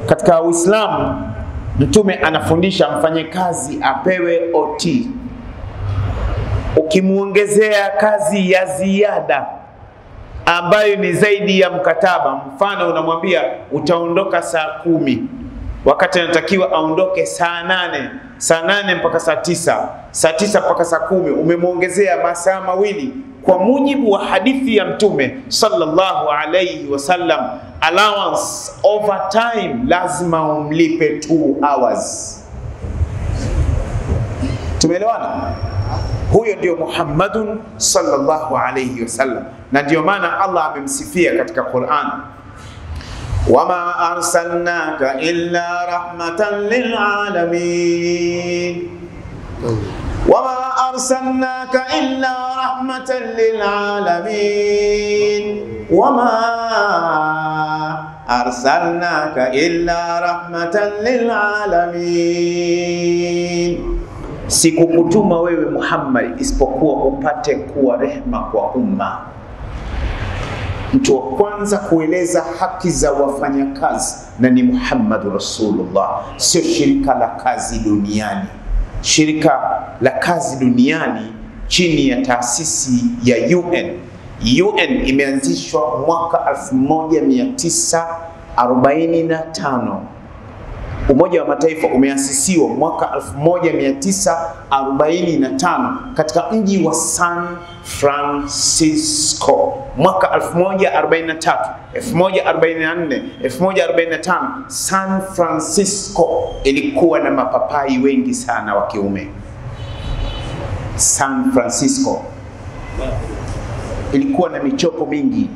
Katika Uislamu Mtume anafundisha mfanye kazi apewe OT. Ukimuongezea kazi ya ziada ambayo ni zaidi ya mkataba, mfano unamwambia utaondoka saa 10 wakati anatakiwa aondoke saa 8, saa 8 mpaka saa 9, saa 9 mpaka saa 10, umemuongezea masaa mawili. Kwa mujibu wa hadithi ya Mtume sallallahu alayhi wasallam, allowance overtime lazima umlipe 2 hours. Tumeelewana? Huyo ndio Muhammadun sallallahu alayhi wasallam, na ndio maana Allah amemsifia katika Qur'an, wama arsalnaka illa rahmatan lil alamin. وما أرسلناك إلا رحمة للعالمين وما أرسلناك إلا رحمة للعالمين. Sikukutuma wewe Muhammad isipokuwa upate kuwa rehema kwa umma. Mtu wa kwanza kueleza haki za wafanyakazi na ni Muhammad Rasulullah, sio shirika la kazi duniani. Shirika la kazi duniani chini ya taasisi ya UN. UN imeanzishwa mwaka 1945. Umoja wa Mataifa umeasisiwa mwaka 1945 katika mji wa San Francisco. Mwaka 1043, 1044, 1045 San Francisco ilikuwa na mapapai wengi sana wa kiume. San Francisco ilikuwa na michopo mingi.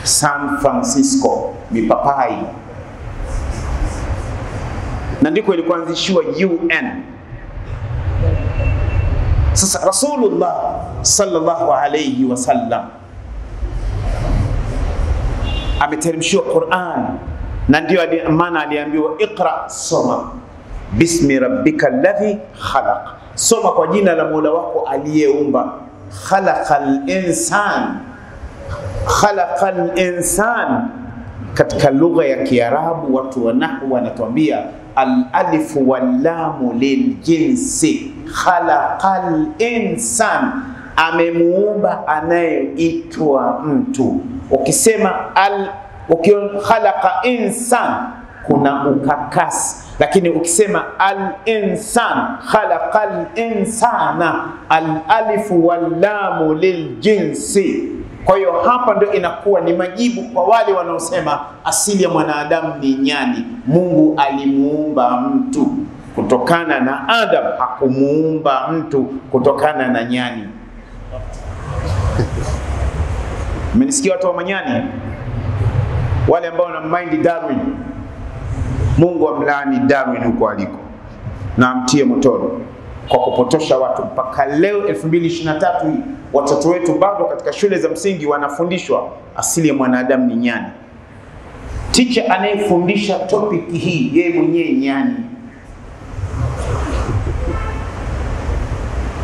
San Francisco, mipapai. Na ndiko ilikuanzishiwa UN. Sasa Rasulullah sallallahu alayhi wasallam ameteremshiwa Qur'an, na ndio maana aliambiwa iqra, soma, bismi rabbika alladhi khalaq, soma kwa jina la Mola wako aliyeumba. Khalaqal insan, khalaqal insan. Katika lugha ya Kiarabu watu wa nahwu wanatuambia al-alif wal-lam lil-jinsi. Khalaqal insan, amemuumba anayeitwa mtu. Ukisema khalaqa insan kuna ukakasi, lakini ukisema al-insan, khalaqal insana, al-alif wal-lam lil-jinsi. Kwa hiyo hapa ndio inakuwa ni majibu kwa wale wanaosema asili ya mwanadamu ni nyani. Mungu alimuumba mtu kutokana na Adam, hakumuumba mtu kutokana na nyani. Mmenisikia watu wa manyani? Wale ambao wana mind Darwin. Mungu amlaani Darwin huko aliko na amtie motoni kwa kupotosha watu. Mpaka leo 2023 watoto wetu bado katika shule za msingi wanafundishwa asili ya mwanadamu ni nyani. Teacher anayefundisha topic hii yeye mwenyewe nyani.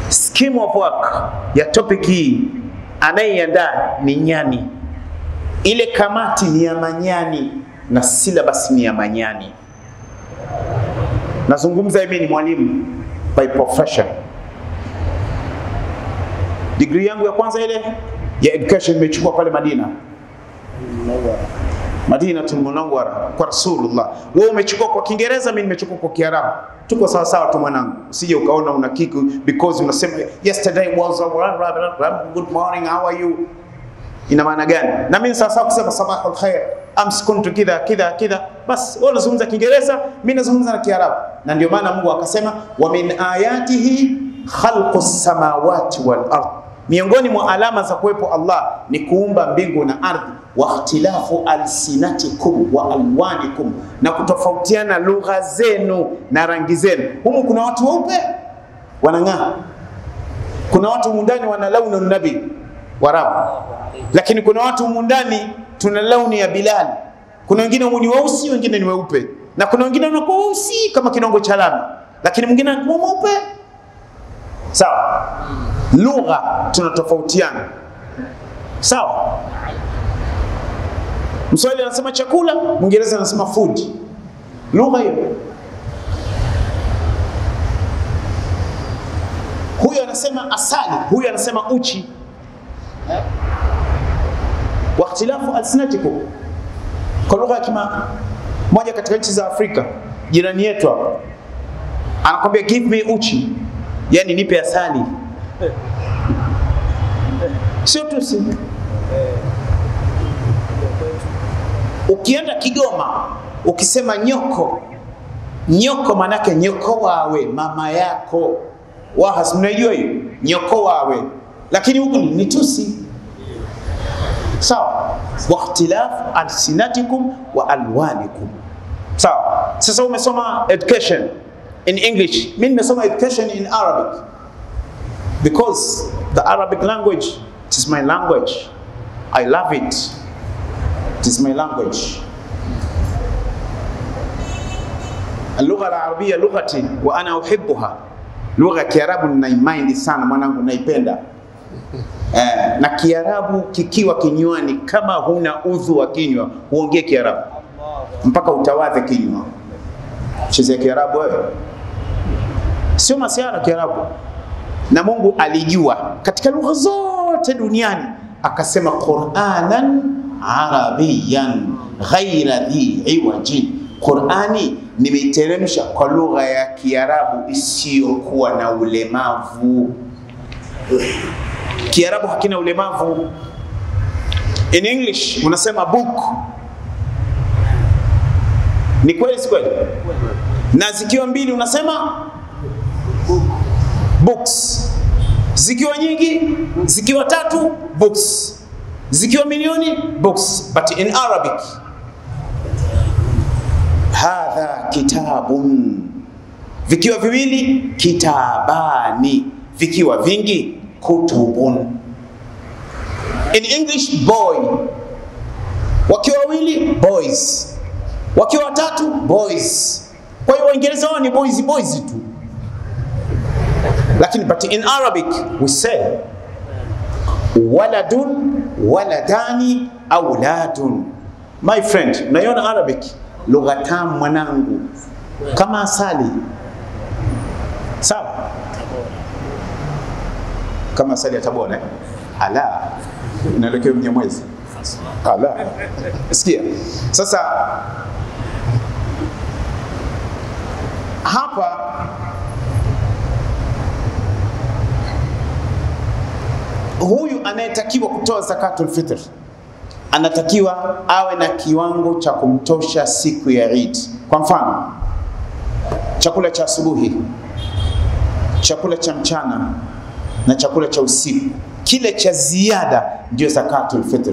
Scheme of work ya topic hii anayeandaa ni nyani. Ile kamati ni ya manyani na syllabus ni ya manyani. Nazungumza mimi ni mwalimu by profession. Degree yangu ya kwanza ile ya education nimechukua pale Madinatul Munawwara kwa Rasulullah. Wewe umechukua kwa Kiingereza, mimi nimechukua kwa Kiarabu. Tuko sawa sawa tu mwanangu. Usije ukaona una kiku because unasema yesterday was good morning, how are you? Ina maana gani? Na mimi sasa kusema sabahul khair, amsikuntu kidha kidha kidha, bas wewe unazungumza Kiingereza, mimi nazungumza na Kiarabu. Na ndio maana Mungu akasema wa min ayatihi khalqus samawati wal ard. Miongoni mwa alama za kuwepo Allah ni kuumba mbingu na ardhi, wa ikhtilafu alsinatikum wa alwanikum, na kutofautiana lugha zenu na rangi zenu. Humu kuna watu weupe wanang'aa, kuna watu mundani wana launu nabi Warabu, lakini kuna watu mundani tuna launi ya Bilal. Kuna wengine ni weusi, wengine ni weupe, na kuna wengine wanakuwa weusi kama kidongo cha lami, lakini mwingine anakuwa mweupe. Sawa, lugha tunatofautiana. Sawa, Mswahili anasema chakula, Mwingereza anasema food. lugha hiyo. Huyo anasema asali, huyo anasema uchi. Wa ikhtilafu alsinatikum, kwa lugha kama moja katika nchi za Afrika, jirani yetu hapa anakwambia give me uchi, yani nipe asali. Sio tusi. Ukienda Kigoma ukisema nyoko, nyoko manake nyoko wawe, mama yako. Wahas mnajua hiyo, nyoko wawe, lakini huku ni tusi. Sawa. Wa ikhtilaf alsinatikum wa alwanikum. Sawa. Sasa umesoma education in English, mimi nimesoma education in Arabic, because the Arabic language, it is my language. I love it. It is my language. اللغة العربية لغتي وأنا أحبها. Lugha ya Kiarabu ninaimaindi sana mwanangu, naipenda. Na Kiarabu kikiwa kinywani, kama huna udhu wa kinywa, uongee Kiarabu mpaka utawadhe kinywa. Chezea Kiarabu wewe. Sio masiara Kiarabu. Na Mungu alijua katika lugha zote duniani akasema Qur'anan Arabiyan ghaira dhi iwajin. Qur'ani nimeiteremsha kwa lugha ya Kiarabu isiyokuwa na ulemavu. Kiarabu hakina ulemavu. In English unasema book. Ni kweli si kweli? Na zikiwa mbili unasema books. Zikiwa nyingi, zikiwa tatu, books. Zikiwa milioni, books. But in Arabic, hadha kitabun. Vikiwa viwili, kitabani. Vikiwa vingi, kutubun. In English, boy. Wakiwa wawili, boys. Wakiwa watatu, boys. Kwa hiyo Waingereza wao ni boys, boys tu. Lakini but in Arabic we say waladun, waladani, auladun. My friend, unaiona Arabic lugha tamu mwanangu, kama asali. Sawa? Kama asali ya Tabora. Ala, inaelekea Mnyamwezi. Ala. Sikia. Sasa hapa huyu anayetakiwa kutoa zakatul fitr anatakiwa awe na kiwango cha kumtosha siku ya Eid. Kwa mfano, chakula cha asubuhi, chakula cha mchana na chakula cha usiku, kile cha ziada ndio zakatul fitr.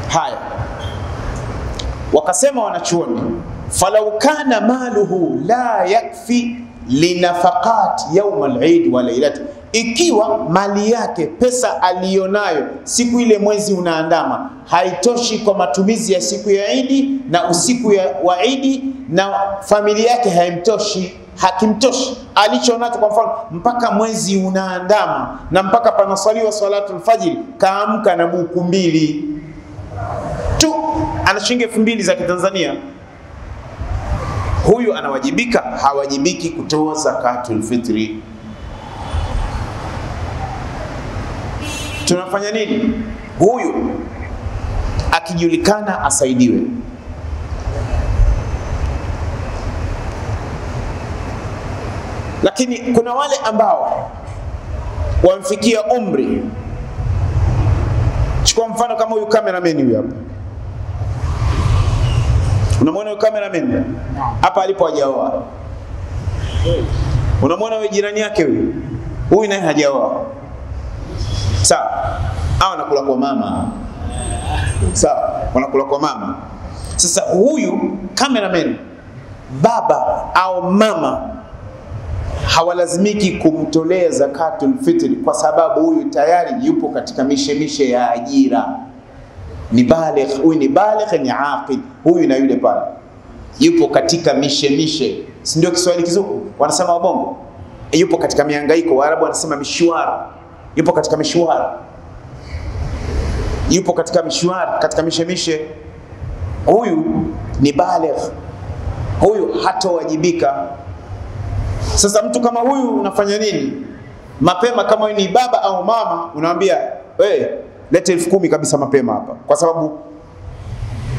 Haya, wakasema wanachuoni, falau kana maluhu la yakfi linafaqat yawm al-Eid wa lailati, ikiwa mali yake, pesa alionayo siku ile mwezi unaandama, haitoshi kwa matumizi ya siku ya Eid na usiku wa Eid, na familia yake haimtoshi, hakimtoshi alichonacho, kwa mfano mpaka mwezi unaandama na mpaka panasaliwa salatul fajr, kaamka na buku mbili tu, ana shilingi 2000 za Kitanzania, huyu anawajibika? Hawajibiki kutoa zakatul fitri. Tunafanya nini? Huyu akijulikana asaidiwe. Lakini kuna wale ambao wamfikia umri, chukua mfano kama huyu cameraman huyu hapa. Unamwona huyu cameraman hapa alipo hajaoa. Unamwona huyu jirani yake huyu, huyu naye hajaoa. Sawa, hao wanakula kwa mama. Sawa, wanakula kwa mama. Sasa huyu cameraman, baba au mama, hawalazimiki kumtolea zakatul fitri, kwa sababu huyu tayari yupo katika mishemishe ya ajira. Ni baligh, huyu ni baligh, ni aqil. Huyu na yule pale yupo katika mishemishe, si ndio Kiswahili kizungu wanasema wabongo? Yupo katika mihangaiko, Waarabu wanasema mishwara. Yupo katika mishwara. yupo katika mishwari, katika mishemishe, huyu ni baligh, huyu hatowajibika. Sasa mtu kama huyu unafanya nini? Mapema, kama wewe ni baba au mama, unamwambia lete 10,000 kabisa mapema hapa, kwa sababu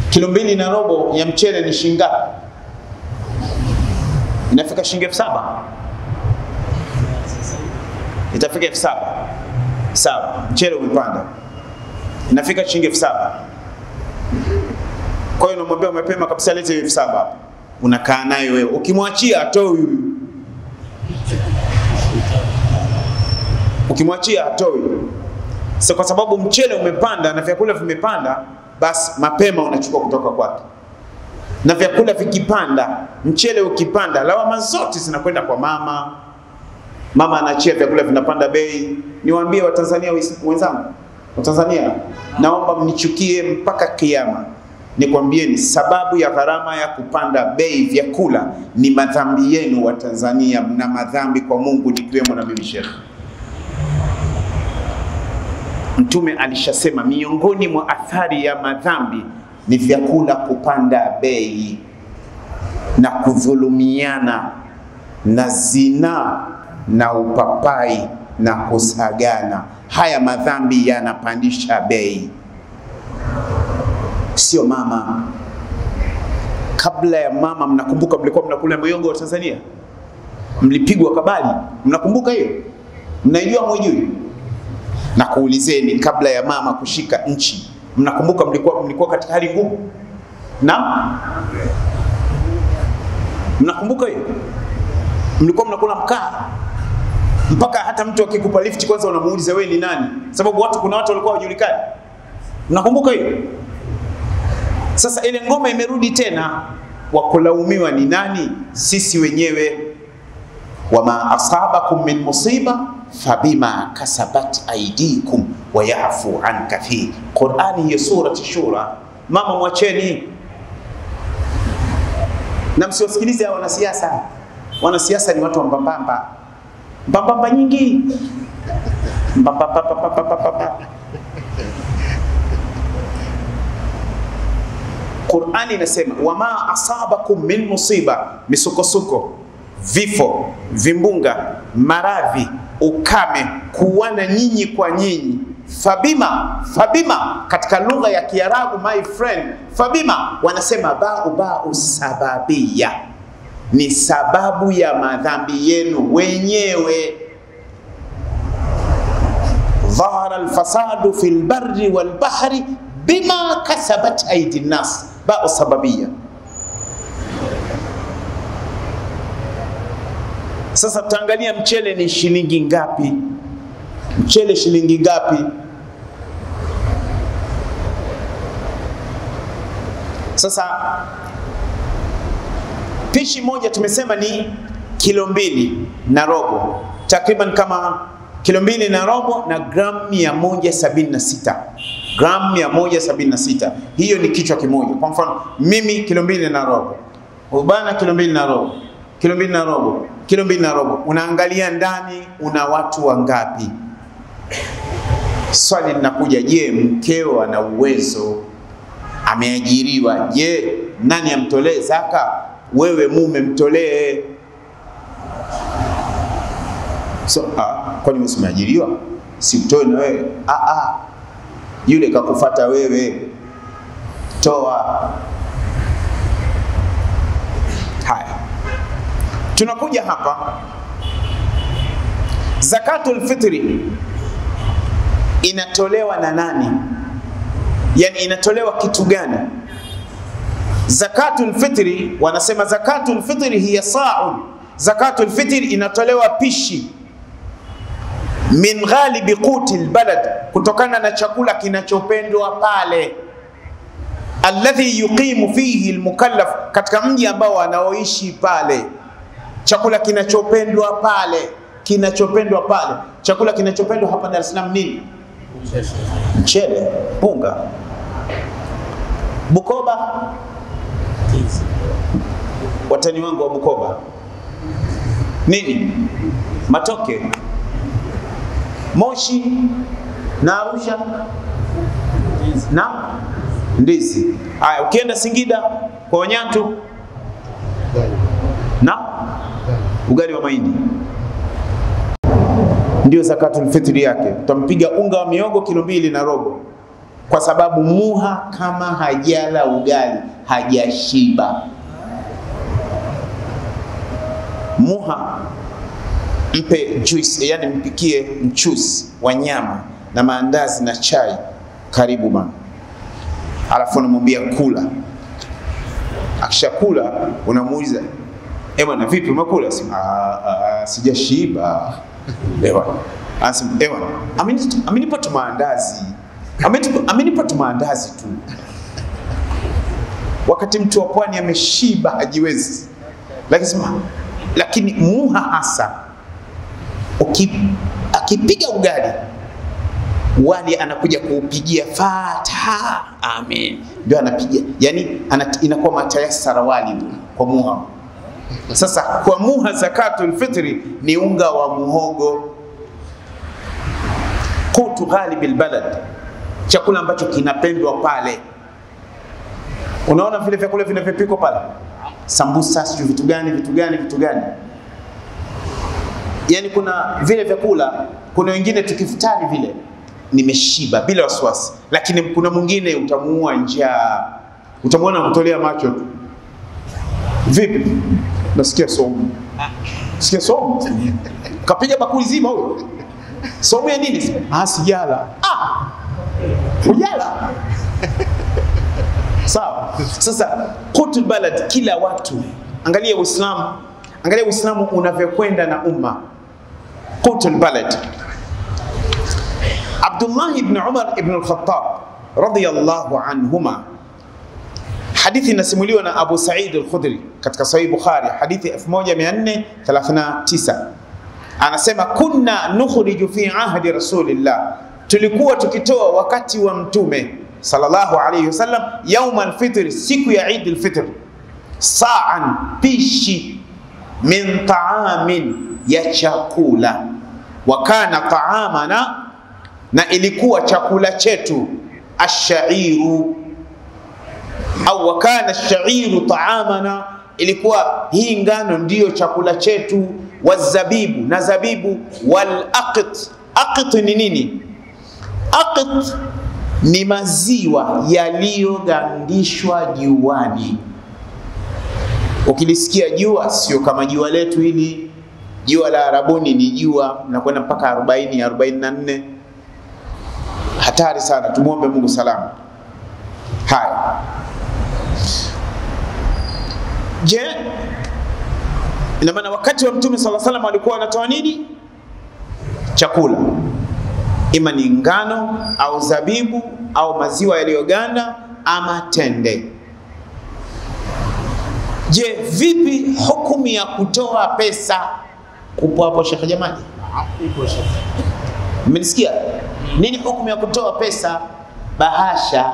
kilo 2.5 ya mchele ni shilingi ngapi? Inafika shilingi 7,000. Itafika 7,000. Sawa, mchele umepanda, inafika shilingi 7,000. Kwa hiyo unamwambia mapema kabisa lete 7,000 hapa. Unakaa naye wewe. Ukimwachia atoi. Ukimwachia atoi. Sasa kwa sababu mchele umepanda na vyakula vimepanda, basi mapema unachukua kutoka kwake. Na vyakula vikipanda, mchele ukipanda, lawama zote zinakwenda kwa mama. Mama anaachia vyakula vinapanda bei. Niwaambie Watanzania wenzangu, Watanzania, naomba mnichukie mpaka kiyama. Nikwambieni sababu ya gharama ya kupanda bei vyakula ni madhambi yenu wa Tanzania. Mna madhambi kwa Mungu, nikiwemo na mimi Sheikh. Mtume alishasema miongoni mwa athari ya madhambi ni vyakula kupanda bei na kudhulumiana na zina na upapai na kusagana. Haya madhambi yanapandisha bei. Sio mama. Kabla ya mama, mnakumbuka mlikuwa mnakula miogo wa Tanzania? Mlipigwa kabali. Mnakumbuka hiyo? Mnaijua mwijui? Na kuulizeni, kabla ya mama kushika nchi, mnakumbuka mlikuwa katika hali ngumu? Naam? Mnakumbuka hiyo? Mlikuwa mnakula mkaa. Mpaka hata mtu akikupa lift kwanza unamuuliza wewe ni nani? Sababu kuna watu walikuwa hawajulikani. Mnakumbuka hiyo? Sasa ile ngoma imerudi tena. Wakulaumiwa ni nani? Sisi wenyewe. Wama asabakum min musiba fabima kasabat aydikum wa yafu an kathir. Qur'ani hiyo surati Shura. Mama mwacheni. Na msiwasikilize wanasiasa. Wanasiasa ni watu wa mbambamba. Mbambamba nyingi. Mbambamba. Qur'ani inasema wama asabakum min musiba, misukosuko, vifo, vimbunga, maradhi, ukame, kuwana nyinyi kwa nyinyi. Fabima katika lugha ya Kiarabu, my friend, fabima wanasema ba'u sababiyya, ni sababu ya madhambi yenu wenyewe. Dhahara alfasadu fil barri wal bahri bima kasabat aydin nas, ba'u sababiyya. Sasa tutaangalia mchele ni shilingi ngapi? Mchele shilingi ngapi? Sasa pishi moja tumesema ni kilo 2.5, takriban kama kilo 2.5 na gramu 176. Gramu 176. Hiyo ni kichwa kimoja. Kwa mfano mimi kilo 2.5, ubana kilo 2.5, kilo 2.5, kilo 2.5. Unaangalia ndani una watu wangapi? Swali linakuja, je, mkeo ana uwezo? Ameajiriwa? Je, nani amtolee zaka? Wewe mume mtolee. Kwani usimeajiriwa? Si utoe na wewe? Yule kakufuata wewe, toa. Haya, tunakuja hapa. Zakatul fitri inatolewa na nani? Yani inatolewa kitu gani? Zakatul fitri, wanasema zakatul fitri hiya sa'un. Zakatul fitri inatolewa pishi min ghalibi qutil balad, kutokana na chakula kinachopendwa pale. Alladhi yuqimu fihi almukallaf, katika mji ambao anaoishi pale. Chakula kinachopendwa pale, kinachopendwa pale. Chakula kinachopendwa hapa Dar es Salaam nini? Mchele, bunga. Bukoba, watani wangu wa Bukoba, nini? Matoke. Moshi na Arusha na ndizi. Haya, ukienda Singida kwa Wanyatu na ugali wa mahindi, ndio zakatul fitri yake. Utampiga unga wa miogo kilo 2 na robo, kwa sababu muha kama hajala ugali hajashiba. Muha mpe juice, yani mpikie mchuzi wa nyama na maandazi na chai, karibu bana. Alafu unamwambia kula. Akishakula unamuuliza, "Ewa na vipi umekula?" Sijashiba. Ewa. Anasema, "Ewa, amenipa tu maandazi. Amenipa tu maandazi tu." Wakati mtu wa pwani ameshiba hajiwezi. Lakini muha hasa akipiga ugali, wali anakuja kuupigia Fatiha, amen, ndio anapiga, yani inakuwa matayasara wali kwa muha. Sasa kwa muha zakatul fitri ni unga wa muhogo, qutu ghalibil balad, chakula ambacho kinapendwa pale. Unaona vile vyakula vinavyopikwa pale, sambusa, sio vitu gani. Yani kuna vile vyakula, kuna wengine tukifutari vile nimeshiba bila wasiwasi, lakini kuna mwingine utamuua njaa, utamwona kutolea macho tu. Vipi? Nasikia somo. Sikia somo. Kapiga bakuli zima huyo. Somo ya nini? Sijala. Ujala. Sawa. Sasa qutul balad, kila watu. Angalia Uislamu unavyokwenda na umma. Qutul balad. Abdullah ibn Umar ibn al-Khattab radiyallahu anhuma, hadithi inasimuliwa na Abu Sa'id al-Khudri katika Sahih Bukhari, hadithi 1439. Anasema, kunna nukhriju fi ahdi Rasulillah, tulikuwa tukitoa wakati wa Mtume sallallahu alayhi wasallam, yaum al-fitr, siku ya Eid al-Fitr, sa'an, pishi, min ta'amin, ya chakula, wa kana ta'amana, na ilikuwa chakula chetu, ash-sha'iru, au wa kana ash-sha'iru ta'amana, ilikuwa hii ngano ndiyo chakula chetu, wazabibu, na zabibu, wal aqt. Aqt ni nini? Aqt ni maziwa yaliyogandishwa juani. Ukilisikia jua, sio kama jua letu hili. Jua la Arabuni ni jua nakwenda mpaka 40, 44. Hatari sana, tumuombe Mungu salama. Haya. Je, ina maana wakati wa Mtume sallallahu alaihi wasallam alikuwa anatoa nini? Chakula. Ima ni ngano au zabibu au maziwa yaliyoganda ama tende. Je, vipi hukumu ya kutoa pesa? Upo hapo Sheikh Jamali? Ipo Sheikh. Mmenisikia? Nini hukumu ya kutoa pesa? Bahasha,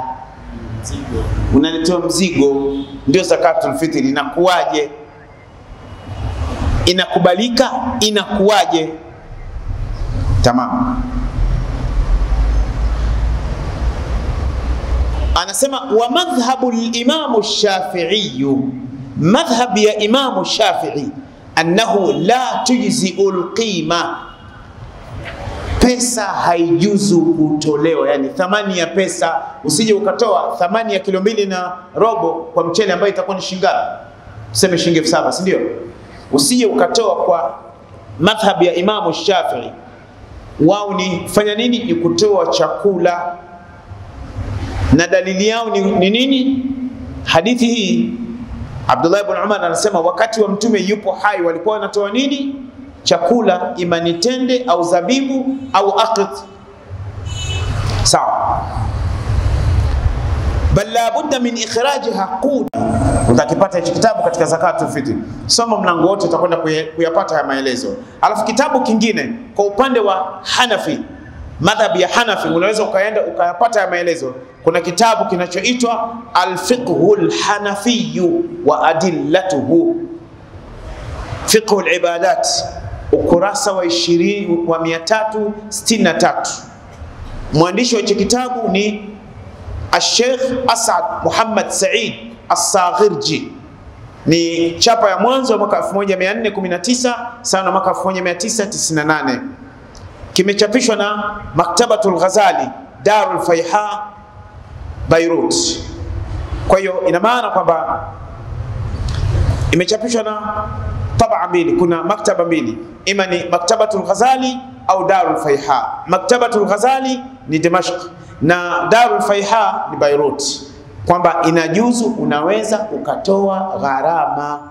mzigo. Unaletewa mzigo, ndio zakatul fitri. Inakuwaje? Inakubalika? Inakuwaje? Tamam. Anasema, wa madhhabu al-Imam Shafi'i, madhhab ya Imam Shafi'i, annahu la tujzi'ul qima, pesa haijuzu kutolewa. Yani thamani ya pesa, usije ukatoa thamani ya kilo 2 na robo kwa mchele ambayo itakuwa ni shingana, tuseme shilingi 7,000, si ndio? Usije ukatoa kwa madhhab ya Imam Shafi'i. Wao ni fanya nini? Ni kutoa chakula. Na dalili yao ni nini? Hadithi hii, Abdullah ibn Umar anasema wakati wa Mtume yupo hai walikuwa wanatoa nini? Chakula, imani tende au zabibu au aqt. Sawa. Bal la budda min ikhrajiha qut. Utakipata hicho kitabu katika zakatul fitr. Soma mlango wote utakwenda kuyapata haya maelezo. Alafu kitabu kingine kwa upande wa Hanafi, madhhab ya Hanafi, unaweza ukaenda ukayapata haya maelezo. Kuna kitabu kinachoitwa Al-Fiqhul Hanafi wa Adillatuhu, Fiqhul Ibadat, ukurasa wa 363. Mwandishi wa hicho kitabu ni Sheikh Asad Muhammad Said As-Saghirji. Ni chapa ya mwanzo wa mwaka 1419 sawa na mwaka 1998. Kimechapishwa na Maktabatul Ghazali, Darul Fayha, Beirut. Kwa hiyo ina maana kwamba imechapishwa na tabaa mbili, kuna maktaba mbili, ima ni Maktabatul Ghazali au Darul Fayha. Maktabatul Ghazali ni Dimashq na Darul Fayha ni Beirut, kwamba inajuzu, unaweza ukatoa gharama.